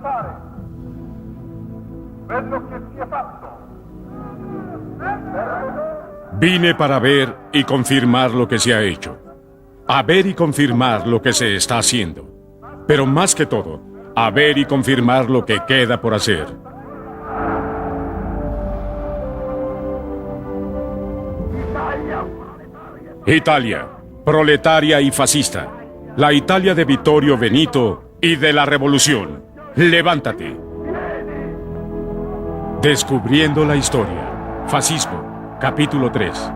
constatare quello che si è fatto. Vine para ver y confirmar lo que se ha hecho. A ver y confirmar lo que se está haciendo. Pero más que todo, a ver y confirmar lo que queda por hacer. Italia, proletaria y fascista. La Italia de Vittorio Veneto y de la Revolución. Levántate. Descubriendo la historia. Fascismo, capítulo 3.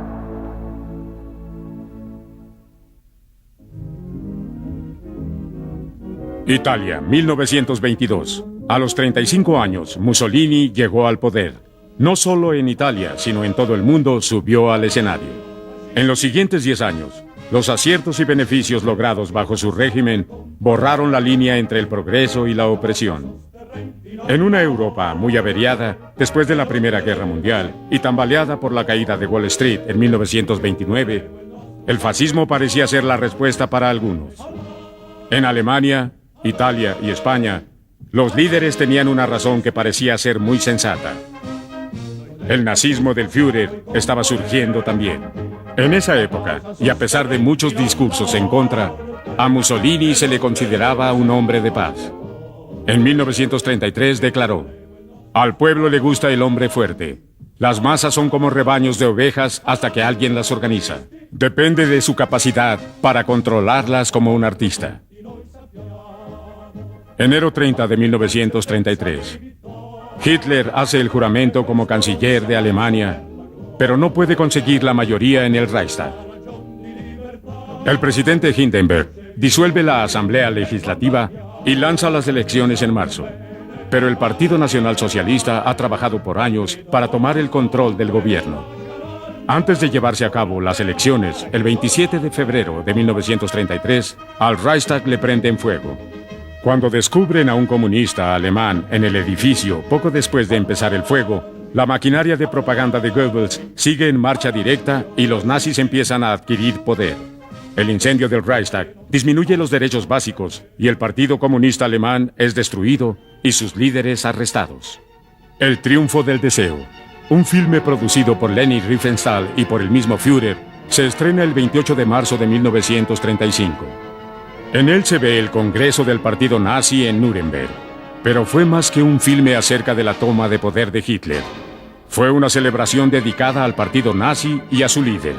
Italia, 1922. A los 35 años, Mussolini llegó al poder. No solo en Italia, sino en todo el mundo, subió al escenario. En los siguientes 10 años, los aciertos y beneficios logrados bajo su régimen borraron la línea entre el progreso y la opresión. En una Europa muy averiada, después de la Primera Guerra Mundial y tambaleada por la caída de Wall Street en 1929, el fascismo parecía ser la respuesta para algunos. En Alemania, Italia y España, los líderes tenían una razón que parecía ser muy sensata. El nazismo del Führer estaba surgiendo también. En esa época, y a pesar de muchos discursos en contra, a Mussolini se le consideraba un hombre de paz. En 1933 declaró: "Al pueblo le gusta el hombre fuerte. Las masas son como rebaños de ovejas hasta que alguien las organiza. Depende de su capacidad para controlarlas como un artista". Enero 30 de 1933. Hitler hace el juramento como canciller de Alemania, pero no puede conseguir la mayoría en el Reichstag. El presidente Hindenburg disuelve la Asamblea Legislativa y lanza las elecciones en marzo. Pero el Partido Nacional Socialista ha trabajado por años para tomar el control del gobierno. Antes de llevarse a cabo las elecciones, el 27 de febrero de 1933, al Reichstag le prenden fuego. Cuando descubren a un comunista alemán en el edificio poco después de empezar el fuego, la maquinaria de propaganda de Goebbels sigue en marcha directa y los nazis empiezan a adquirir poder. El incendio del Reichstag disminuye los derechos básicos y el Partido Comunista Alemán es destruido y sus líderes arrestados. El triunfo del deseo, un filme producido por Leni Riefenstahl y por el mismo Führer, se estrena el 28 de marzo de 1935. En él se ve el Congreso del Partido Nazi en Nuremberg, pero fue más que un filme acerca de la toma de poder de Hitler. Fue una celebración dedicada al partido nazi y a su líder.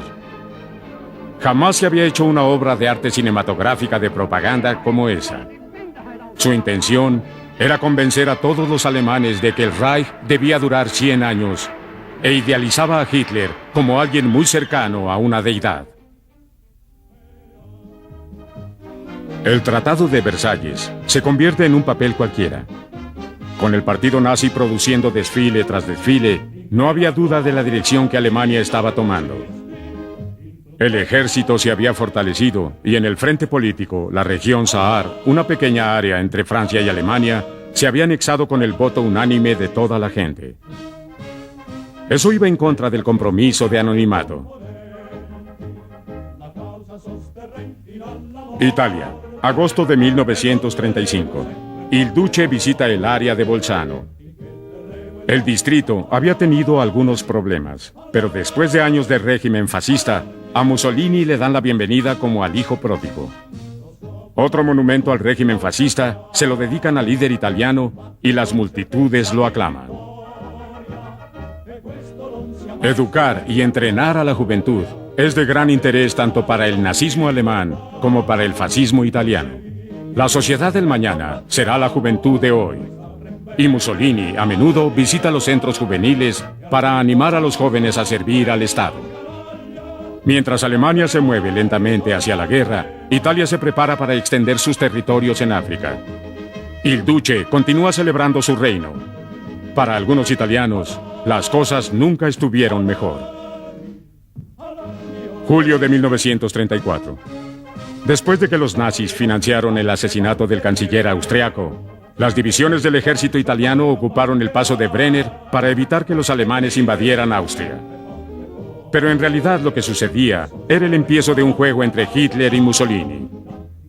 Jamás se había hecho una obra de arte cinematográfica de propaganda como esa. Su intención era convencer a todos los alemanes de que el Reich debía durar 100 años e idealizaba a Hitler como alguien muy cercano a una deidad. El Tratado de Versalles se convierte en un papel cualquiera. Con el partido nazi produciendo desfile tras desfile, no había duda de la dirección que Alemania estaba tomando. El ejército se había fortalecido y en el frente político, la región Saar, una pequeña área entre Francia y Alemania, se había anexado con el voto unánime de toda la gente. Eso iba en contra del compromiso de anonimato. Italia, agosto de 1935. Il Duce visita el área de Bolzano. El distrito había tenido algunos problemas, pero después de años de régimen fascista, a Mussolini le dan la bienvenida como al hijo pródigo. Otro monumento al régimen fascista se lo dedican al líder italiano y las multitudes lo aclaman. Educar y entrenar a la juventud es de gran interés tanto para el nazismo alemán como para el fascismo italiano. La sociedad del mañana será la juventud de hoy. Y Mussolini a menudo visita los centros juveniles para animar a los jóvenes a servir al Estado. Mientras Alemania se mueve lentamente hacia la guerra, Italia se prepara para extender sus territorios en África. Il Duce continúa celebrando su reino. Para algunos italianos, las cosas nunca estuvieron mejor. Julio de 1934. Después de que los nazis financiaron el asesinato del canciller austriaco, las divisiones del ejército italiano ocuparon el paso de Brenner para evitar que los alemanes invadieran Austria. Pero en realidad lo que sucedía era el empiezo de un juego entre Hitler y Mussolini.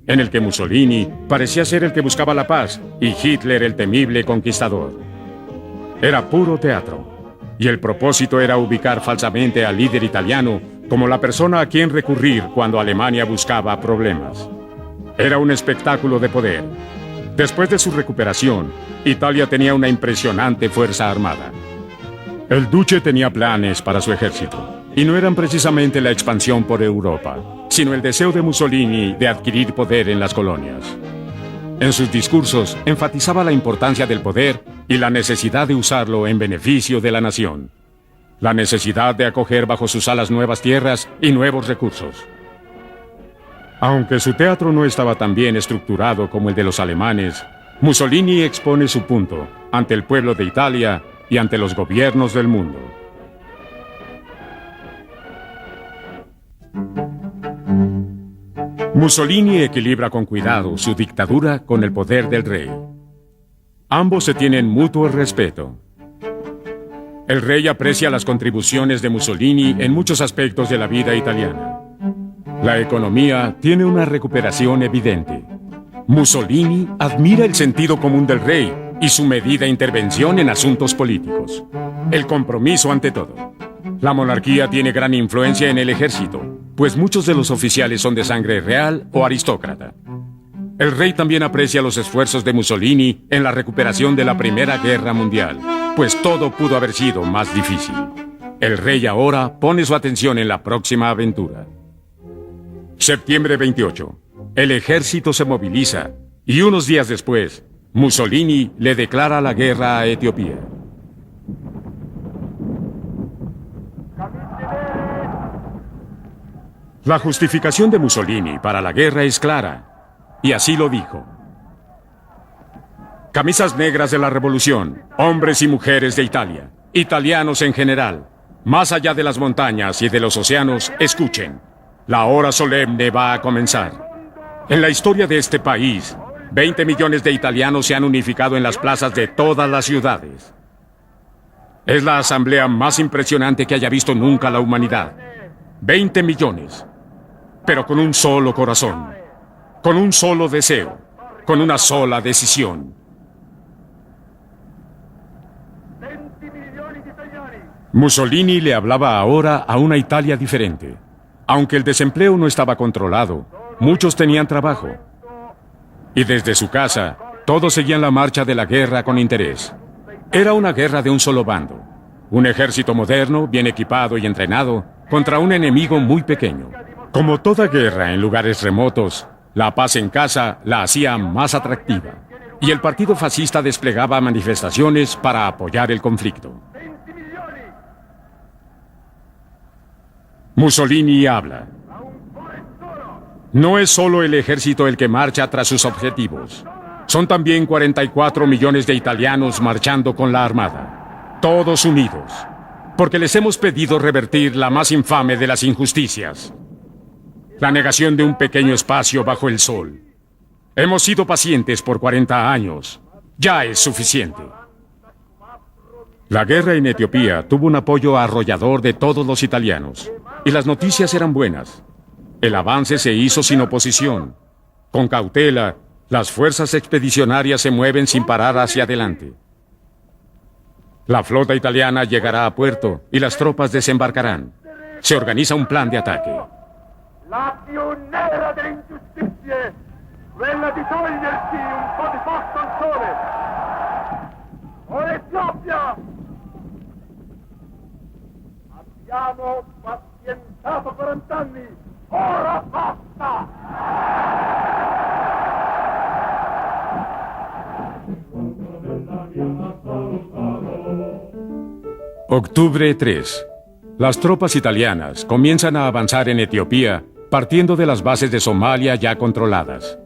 en el que Mussolini parecía ser el que buscaba la paz y Hitler el temible conquistador. Era puro teatro, y el propósito era ubicar falsamente al líder italiano como la persona a quien recurrir cuando Alemania buscaba problemas. Era un espectáculo de poder. Después de su recuperación, Italia tenía una impresionante fuerza armada. El duce tenía planes para su ejército, y no eran precisamente la expansión por Europa, sino el deseo de Mussolini de adquirir poder en las colonias. En sus discursos enfatizaba la importancia del poder y la necesidad de usarlo en beneficio de la nación. La necesidad de acoger bajo sus alas nuevas tierras y nuevos recursos. Aunque su teatro no estaba tan bien estructurado como el de los alemanes, Mussolini expone su punto ante el pueblo de Italia y ante los gobiernos del mundo. Mussolini equilibra con cuidado su dictadura con el poder del rey. Ambos se tienen mutuo respeto. El rey aprecia las contribuciones de Mussolini en muchos aspectos de la vida italiana. La economía tiene una recuperación evidente. Mussolini admira el sentido común del rey y su medida intervención en asuntos políticos. El compromiso ante todo. La monarquía tiene gran influencia en el ejército, pues muchos de los oficiales son de sangre real o aristócrata. El rey también aprecia los esfuerzos de Mussolini en la recuperación de la Primera Guerra Mundial, pues todo pudo haber sido más difícil. El rey ahora pone su atención en la próxima aventura. Septiembre 28. El ejército se moviliza y unos días después, Mussolini le declara la guerra a Etiopía. La justificación de Mussolini para la guerra es clara, y así lo dijo. Camisas negras de la revolución, hombres y mujeres de Italia, italianos en general, más allá de las montañas y de los océanos, escuchen. La hora solemne va a comenzar. En la historia de este país, 20 millones de italianos se han unificado en las plazas de todas las ciudades. Es la asamblea más impresionante que haya visto nunca la humanidad. 20 millones. Pero con un solo corazón, con un solo deseo, con una sola decisión. Mussolini le hablaba ahora a una Italia diferente. Aunque el desempleo no estaba controlado, muchos tenían trabajo. Y desde su casa, todos seguían la marcha de la guerra con interés. Era una guerra de un solo bando. Un ejército moderno, bien equipado y entrenado, contra un enemigo muy pequeño. Como toda guerra en lugares remotos, la paz en casa la hacía más atractiva. Y el partido fascista desplegaba manifestaciones para apoyar el conflicto. Mussolini habla. No es solo el ejército el que marcha tras sus objetivos. Son también 44 millones de italianos marchando con la armada. Todos unidos. Porque les hemos pedido revertir la más infame de las injusticias. La negación de un pequeño espacio bajo el sol. Hemos sido pacientes por 40 años. Ya es suficiente. La guerra en Etiopía tuvo un apoyo arrollador de todos los italianos. Y las noticias eran buenas. El avance se hizo sin oposición. Con cautela, las fuerzas expedicionarias se mueven sin parar hacia adelante. La flota italiana llegará a puerto y las tropas desembarcarán. Se organiza un plan de ataque. La più nera delle ingiustizie, quella di togliersi un po' di posto al sole. O l'Etiopia! Abbiamo pazientato 40 anni, ora basta! Octubre 3. Las tropas italianas comienzan a avanzar en Etiopía, partiendo de las bases de Somalia ya controladas.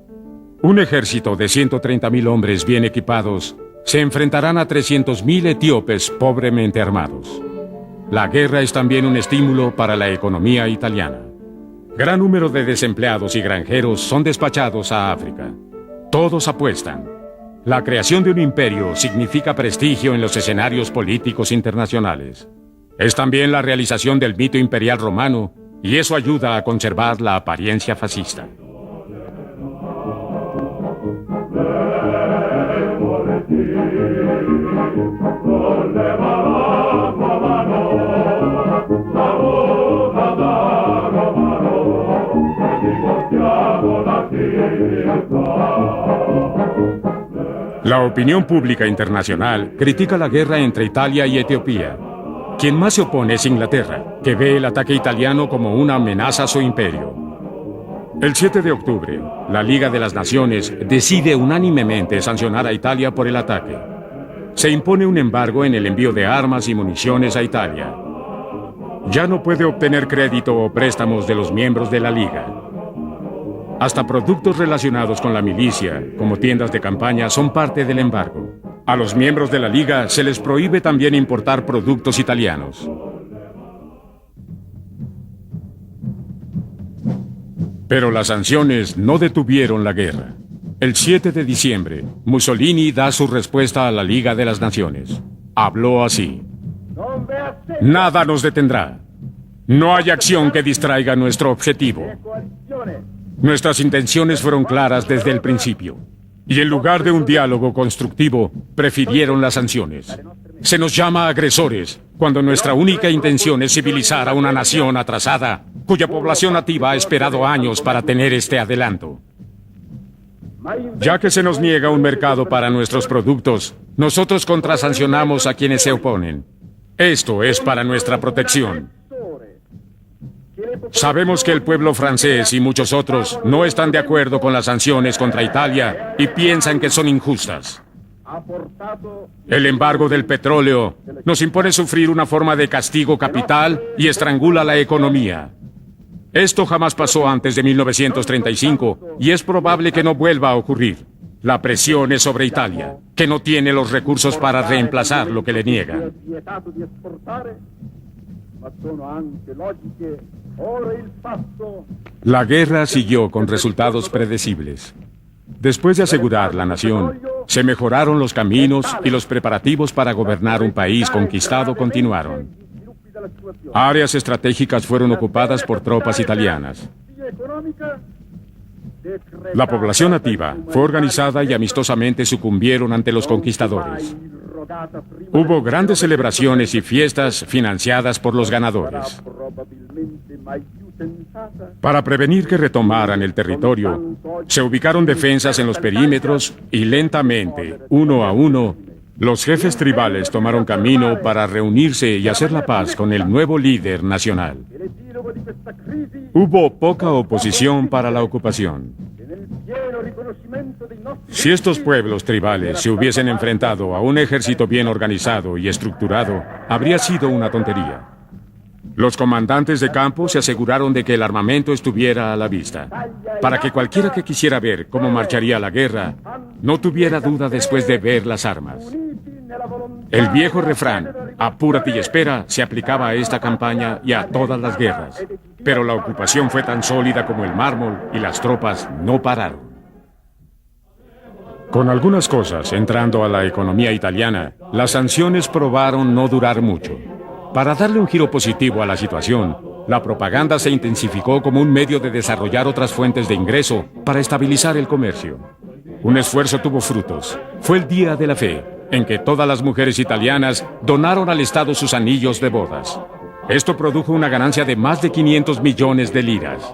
Un ejército de 130.000 hombres bien equipados se enfrentarán a 300.000 etíopes pobremente armados. La guerra es también un estímulo para la economía italiana. Gran número de desempleados y granjeros son despachados a África. Todos apuestan. La creación de un imperio significa prestigio en los escenarios políticos internacionales. Es también la realización del mito imperial romano, y eso ayuda a conservar la apariencia fascista. La opinión pública internacional critica la guerra entre Italia y Etiopía. Quien más se opone es Inglaterra, que ve el ataque italiano como una amenaza a su imperio. El 7 de octubre, la Liga de las Naciones decide unánimemente sancionar a Italia por el ataque. Se impone un embargo en el envío de armas y municiones a Italia. Ya no puede obtener crédito o préstamos de los miembros de la Liga. Hasta productos relacionados con la milicia, como tiendas de campaña, son parte del embargo. A los miembros de la Liga se les prohíbe también importar productos italianos. Pero las sanciones no detuvieron la guerra. El 7 de diciembre, Mussolini da su respuesta a la Liga de las Naciones. Habló así: nada nos detendrá. No hay acción que distraiga nuestro objetivo. Nuestras intenciones fueron claras desde el principio. Y en lugar de un diálogo constructivo, prefirieron las sanciones. Se nos llama agresores cuando nuestra única intención es civilizar a una nación atrasada, cuya población nativa ha esperado años para tener este adelanto. Ya que se nos niega un mercado para nuestros productos, nosotros contrasancionamos a quienes se oponen. Esto es para nuestra protección. Sabemos que el pueblo francés y muchos otros no están de acuerdo con las sanciones contra Italia y piensan que son injustas. El embargo del petróleo nos impone sufrir una forma de castigo capital y estrangula la economía. Esto jamás pasó antes de 1935 y es probable que no vuelva a ocurrir. La presión es sobre Italia, que no tiene los recursos para reemplazar lo que le niegan. La guerra siguió con resultados predecibles. Después de asegurar la nación, se mejoraron los caminos y los preparativos para gobernar un país conquistado continuaron. Áreas estratégicas fueron ocupadas por tropas italianas. La población nativa fue organizada y amistosamente sucumbieron ante los conquistadores. Hubo grandes celebraciones y fiestas financiadas por los ganadores. Para prevenir que retomaran el territorio, se ubicaron defensas en los perímetros y lentamente, uno a uno, los jefes tribales tomaron camino para reunirse y hacer la paz con el nuevo líder nacional. Hubo poca oposición para la ocupación. Si estos pueblos tribales se hubiesen enfrentado a un ejército bien organizado y estructurado, habría sido una tontería. Los comandantes de campo se aseguraron de que el armamento estuviera a la vista, para que cualquiera que quisiera ver cómo marcharía la guerra, no tuviera duda después de ver las armas. El viejo refrán, apúrate y espera, se aplicaba a esta campaña y a todas las guerras. Pero la ocupación fue tan sólida como el mármol y las tropas no pararon. Con algunas cosas entrando a la economía italiana, las sanciones probaron no durar mucho. Para darle un giro positivo a la situación, la propaganda se intensificó como un medio de desarrollar otras fuentes de ingreso para estabilizar el comercio. Un esfuerzo tuvo frutos. Fue el Día de la Fe, en que todas las mujeres italianas donaron al Estado sus anillos de bodas. Esto produjo una ganancia de más de 500 millones de liras.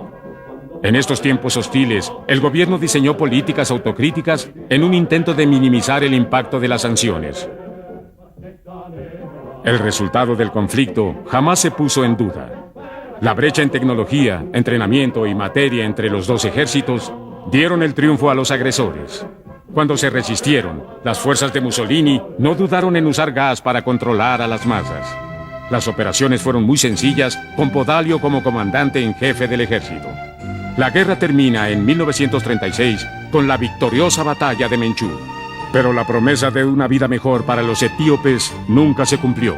En estos tiempos hostiles, el gobierno diseñó políticas autocríticas en un intento de minimizar el impacto de las sanciones. El resultado del conflicto jamás se puso en duda. La brecha en tecnología, entrenamiento y materia entre los dos ejércitos dieron el triunfo a los agresores. Cuando se resistieron, las fuerzas de Mussolini no dudaron en usar gas para controlar a las masas. Las operaciones fueron muy sencillas, con Podalio como comandante en jefe del ejército. La guerra termina en 1936 con la victoriosa batalla de Menchú. Pero la promesa de una vida mejor para los etíopes nunca se cumplió.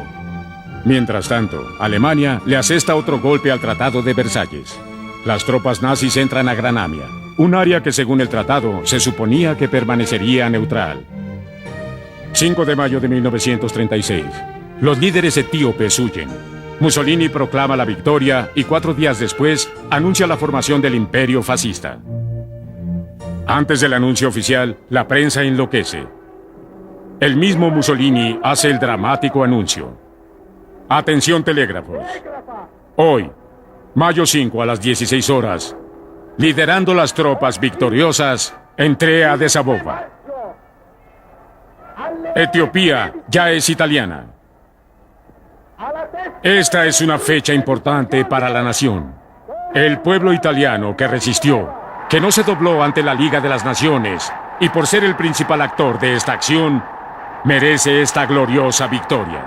Mientras tanto, Alemania le asesta otro golpe al Tratado de Versalles. Las tropas nazis entran a Granamia, un área que según el tratado se suponía que permanecería neutral. 5 de mayo de 1936. Los líderes etíopes huyen. Mussolini proclama la victoria y 4 días después anuncia la formación del imperio fascista. Antes del anuncio oficial, la prensa enloquece. el mismo Mussolini hace el dramático anuncio. Atención telégrafos. Hoy, mayo 5 a las 16 horas, liderando las tropas victoriosas, entré a Desabova. Etiopía ya es italiana. Esta es una fecha importante para la nación. El pueblo italiano que resistió, que no se dobló ante la Liga de las Naciones y por ser el principal actor de esta acción, merece esta gloriosa victoria.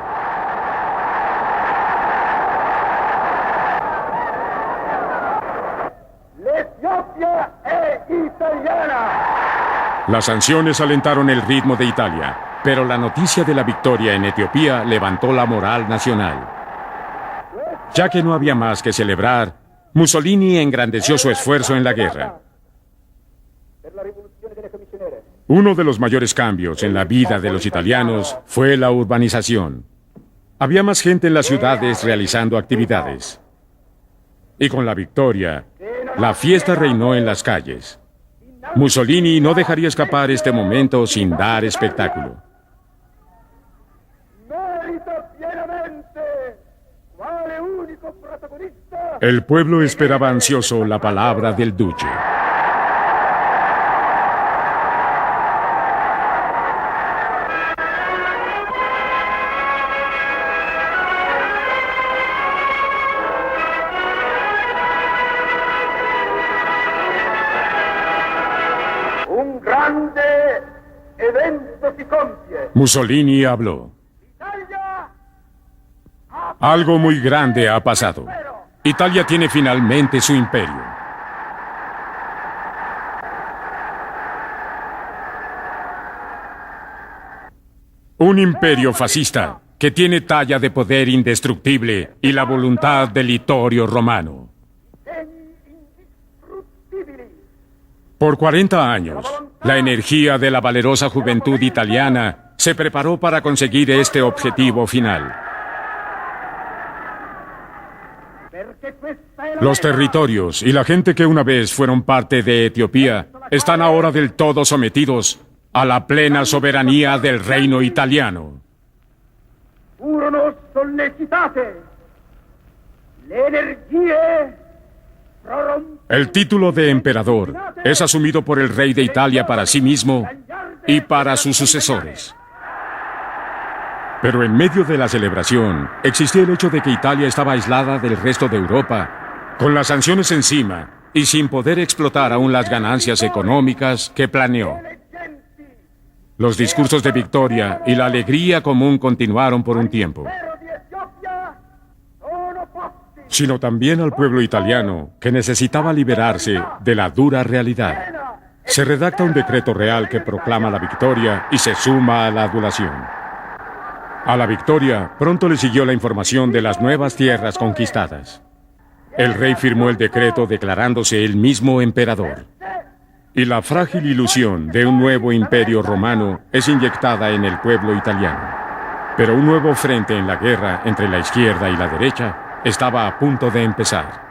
L'Etiopia è italiana. Las sanciones alentaron el ritmo de Italia, pero la noticia de la victoria en Etiopía levantó la moral nacional. Ya que no había más que celebrar, Mussolini engrandeció su esfuerzo en la guerra. Uno de los mayores cambios en la vida de los italianos fue la urbanización. Había más gente en las ciudades realizando actividades. Y con la victoria, la fiesta reinó en las calles. Mussolini no dejaría escapar este momento sin dar espectáculo. El pueblo esperaba ansioso la palabra del duce. Un grande evento si compie. Mussolini habló. Italia Algo muy grande ha pasado. Italia tiene finalmente su imperio. Un imperio fascista que tiene talla de poder indestructible y la voluntad del Littorio romano. Por 40 años, la energía de la valerosa juventud italiana se preparó para conseguir este objetivo final. Los territorios y la gente que una vez fueron parte de Etiopía están ahora del todo sometidos a la plena soberanía del reino italiano. furono sollecitate le energie prorrompenti. El título de emperador es asumido por el rey de Italia para sí mismo y para sus sucesores. Pero en medio de la celebración existía el hecho de que Italia estaba aislada del resto de Europa, con las sanciones encima y sin poder explotar aún las ganancias económicas que planeó. Los discursos de victoria y la alegría común continuaron por un tiempo, sino también al pueblo italiano que necesitaba liberarse de la dura realidad. Se redacta un decreto real que proclama la victoria y se suma a la adulación. A la victoria pronto le siguió la información de las nuevas tierras conquistadas. El rey firmó el decreto declarándose él mismo emperador. Y la frágil ilusión de un nuevo imperio romano es inyectada en el pueblo italiano. Pero un nuevo frente en la guerra entre la izquierda y la derecha estaba a punto de empezar.